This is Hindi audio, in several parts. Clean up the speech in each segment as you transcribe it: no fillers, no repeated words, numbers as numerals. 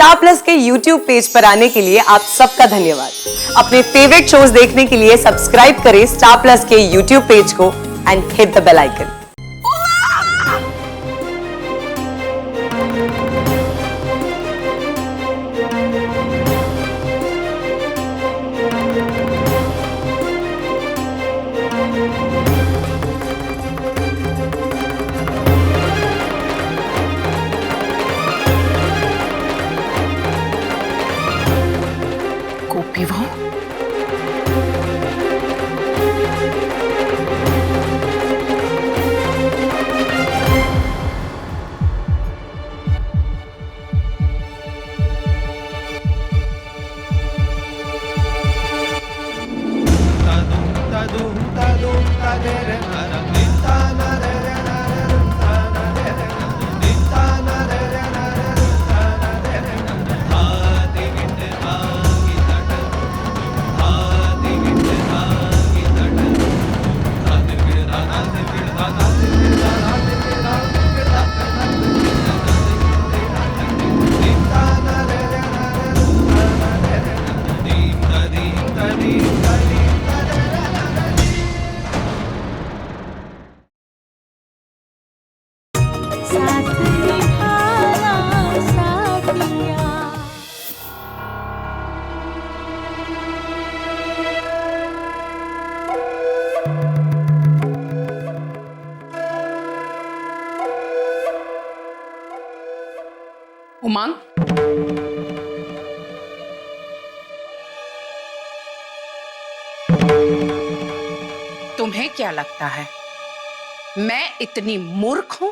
स्टार प्लस के YouTube पेज पर आने के लिए आप सबका धन्यवाद। अपने फेवरेट शोज देखने के लिए सब्सक्राइब करें स्टार प्लस के YouTube पेज को and hit the bell icon. Gopi वो उमंग, तुम्हें क्या लगता है मैं इतनी मूर्ख हूं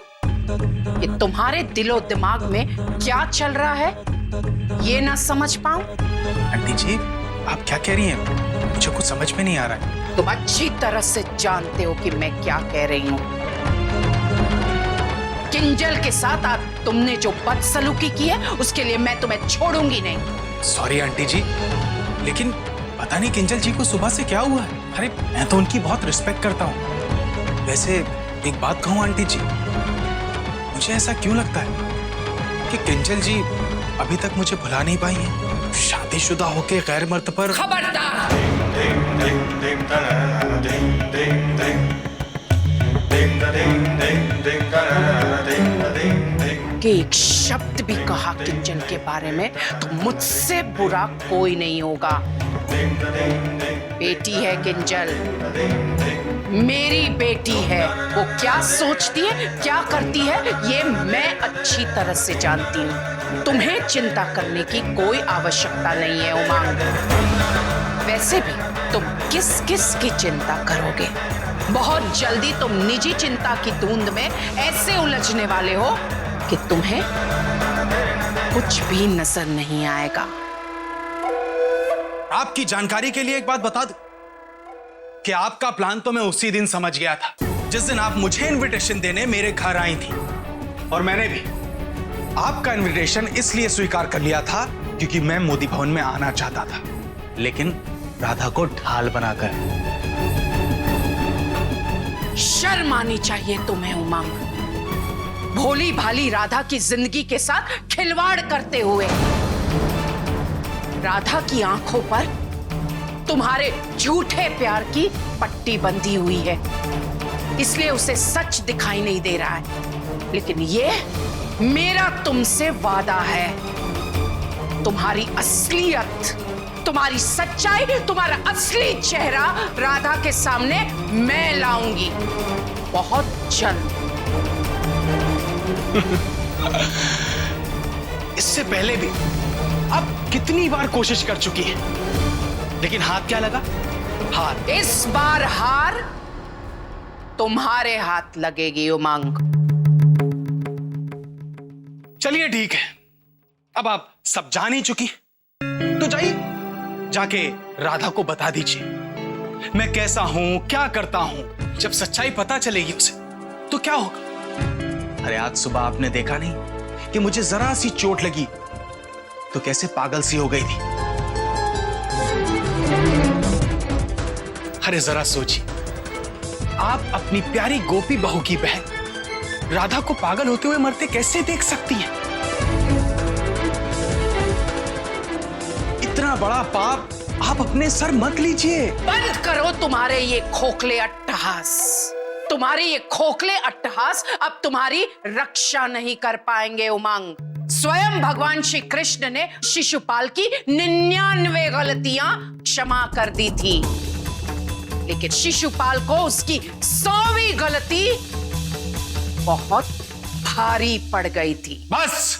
कि तुम्हारे दिलो दिमाग में क्या चल रहा है ये ना समझ पाऊं? आंटी जी, आप क्या कह रही हैं? मुझे कुछ समझ में नहीं आ रहा है। तुम अच्छी तरह से जानते हो कि मैं क्या कह रही हूं। किंजल के साथ आज तुमने जो बदसलूकी की है उसके लिए मैं तुम्हें छोड़ूंगी नहीं। सॉरी आंटी जी, लेकिन पता नहीं किंजल जी को सुबह से क्या हुआ है। अरे मैं तो उनकी बहुत रिस्पेक्ट करता हूँ। वैसे एक बात कहूँ आंटी जी, मुझे ऐसा क्यों लगता है कि किंजल जी अभी तक मुझे भुला नहीं पाई हैं। शादीशुदा होके गैर मर्द पर। खबरदार! कि एक शब्द भी कहा किंजल के बारे में तो मुझसे बुरा कोई नहीं होगा। बेटी है किंजल, मेरी बेटी है। वो क्या सोचती है, क्या करती है, ये मैं अच्छी तरह से जानती हूँ। तुम्हें चिंता करने की कोई आवश्यकता नहीं है उमंग। वैसे भी तुम किस किस की चिंता करोगे? बहुत जल्दी तुम निजी चिंता की धुंध में ऐसे उलझने वाले हो कि तुम्हें कुछ भी नजर नहीं आएगा। आपकी जानकारी के लिए एक बात बता दूं कि आपका प्लान तो मैं उसी दिन समझ गया था जिस दिन आप मुझे इनविटेशन देने मेरे घर आई थी। और मैंने भी आपका इनविटेशन इसलिए स्वीकार कर लिया था क्योंकि मैं मोदी भवन में आना चाहता था, लेकिन राधा को ढाल बनाकर। शर्म आनी चाहिए तुम्हें उमंग, भोली भाली राधा की जिंदगी के साथ खिलवाड़ करते हुए। राधा की आंखों पर तुम्हारे झूठे प्यार की पट्टी बंधी हुई है, इसलिए उसे सच दिखाई नहीं दे रहा है। लेकिन ये मेरा तुमसे वादा है, तुम्हारी असलियत, तुम्हारी सच्चाई, तुम्हारा असली चेहरा राधा के सामने मैं लाऊंगी बहुत जल्द। इससे पहले भी अब कितनी बार कोशिश कर चुकी है, लेकिन हाथ क्या लगा? हार। इस बार हार तुम्हारे हाथ लगेगी उमंग। चलिए ठीक है, अब आप सब जान ही चुकी तो जाइए, जाके राधा को बता दीजिए मैं कैसा हूं, क्या करता हूं। जब सच्चाई पता चलेगी उसे तो क्या होगा। अरे आज सुबह आपने देखा नहीं कि मुझे जरा सी चोट लगी तो कैसे पागल सी हो गई थी। अरे जरा सोचिए, आप अपनी प्यारी गोपी बहू की बहन राधा को पागल होते हुए मरते कैसे देख सकती हैं? इतना बड़ा पाप आप अपने सर मत लीजिए। बंद करो तुम्हारे ये खोखले अट्टहास। तुम्हारे ये खोखले अट्टहास अब तुम्हारी रक्षा नहीं कर पाएंगे उमंग। स्वयं भगवान श्री कृष्ण ने शिशुपाल की 99 गलतियां क्षमा कर दी थी, लेकिन शिशुपाल को उसकी 100वीं गलती बहुत भारी पड़ गई थी। बस,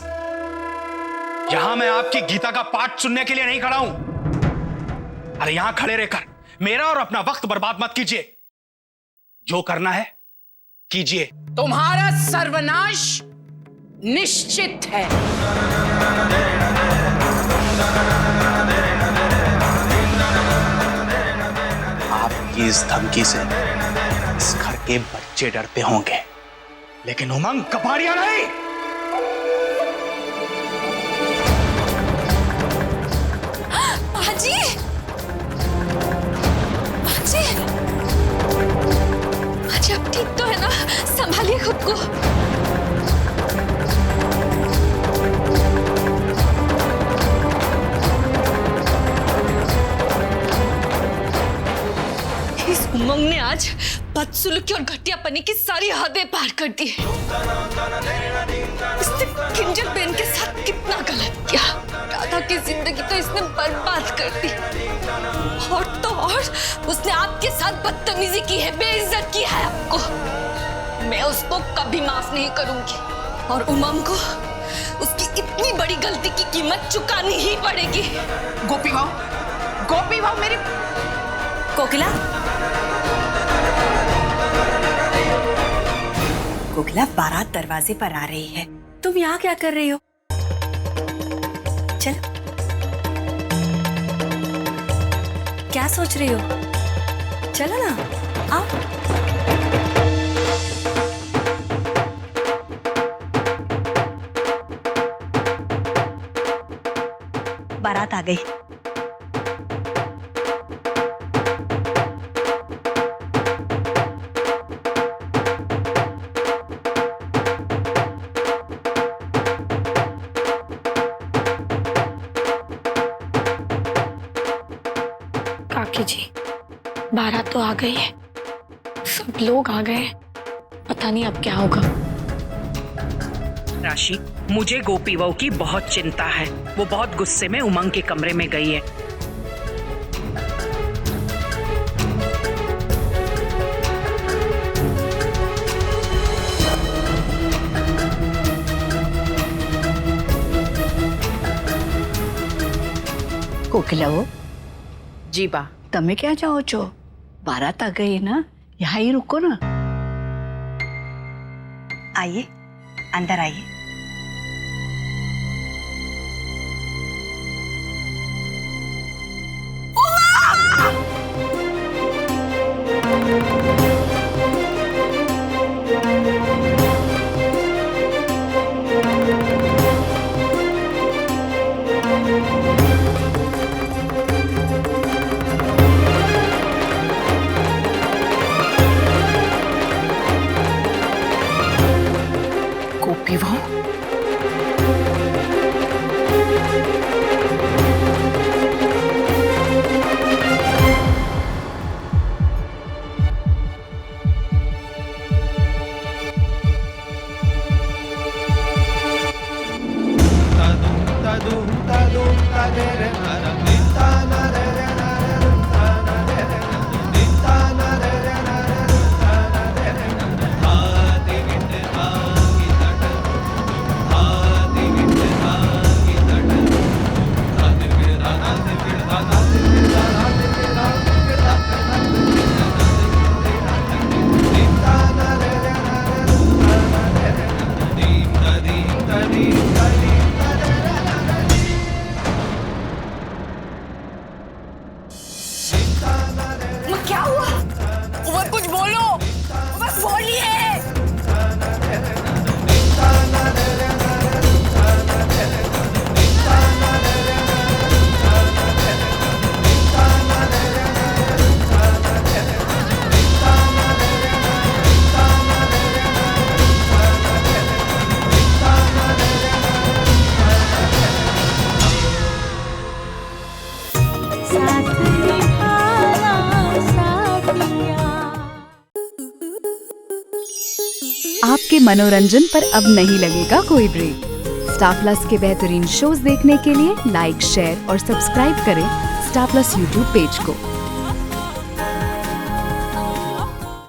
यहां मैं आपकी गीता का पाठ सुनने के लिए नहीं खड़ा हूं। अरे यहां खड़े रहकर मेरा और अपना वक्त बर्बाद मत कीजिए। जो करना है कीजिए। तुम्हारा सर्वनाश निश्चित है। आपकी इस धमकी से इस घर के बच्चे डरते होंगे, लेकिन उमंग कपाड़िया नहीं। बाजी! बाजी! बाजी, अब ठीक तो है ना? संभालिए खुद को। इस उमंग ने आज बदसलूकी और घटियापनी की सारी हदें पार कर दी है। इसने किंजल बेन के साथ कितना गलत किया। राधा की जिंदगी तो इसने बर्बाद कर दी, और तो और उसने आपके साथ बदतमीजी की है, बेइज्जत की है आपको। मैं उसको कभी माफ नहीं करूंगी, और उमंग को उसकी इतनी बड़ी गलती की कीमत चुकानी ही पड़ेगी। गोपी भाव मेरी कोकिला, कोकिला, बारात दरवाजे पर आ रही है। तुम यहाँ क्या कर रही हो? चलो। क्या सोच रही हो? चलो ना, आओ। बारात आ गई। काकी जी, बारात तो आ गई है, सब लोग आ गए हैं, पता नहीं अब क्या होगा। राशि, मुझे गोपी बहू की बहुत चिंता है। वो बहुत गुस्से में उमंग के कमरे में गई है। કોકિલાઓ, जी बा। તમે ક્યાં જાઓ છો? બારાત आ गई ना, यहाँ ही रुको ना। आइए, अंदर आइए। गोपी बहू, आपके मनोरंजन पर अब नहीं लगेगा कोई ब्रेक। स्टार प्लस के बेहतरीन शोज देखने के लिए लाइक, शेयर और सब्सक्राइब करें स्टार प्लस यूट्यूब पेज को।